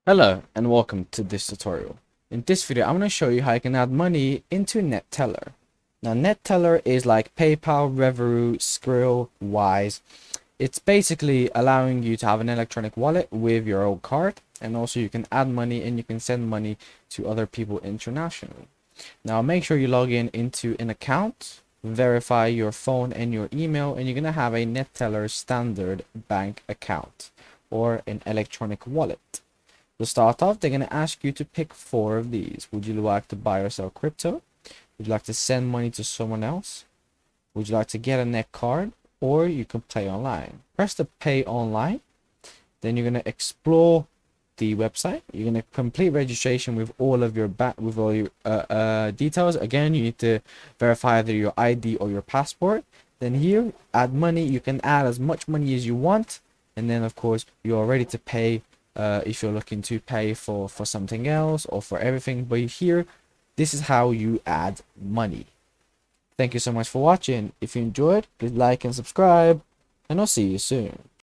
Hello and welcome to this tutorial. In this video, I'm going to show you how you can add money into Neteller. Now, Neteller is like PayPal, Revolut, Skrill, Wise. It's basically allowing you to have an electronic wallet with your own card, and also you can add money and you can send money to other people internationally. Now, make sure you log in into an account, verify your phone and your email, and you're going to have a Neteller standard bank account or an electronic wallet. To start off, they're going to ask you to pick four of these. Would you like to buy or sell crypto? Would you like to send money to someone else? Would you like to get a net card? Or you can pay online. Press the pay online. Then you're going to explore the website. You're going to complete registration with all of your details. Again, you need to verify either your ID or your passport. Then here, add money. You can add as much money as you want. And then, of course, you're ready to pay if you're looking to pay for something else or for everything. But here, this is how you add money. Thank you so much for watching. If you enjoyed, please like and subscribe, and I'll see you soon.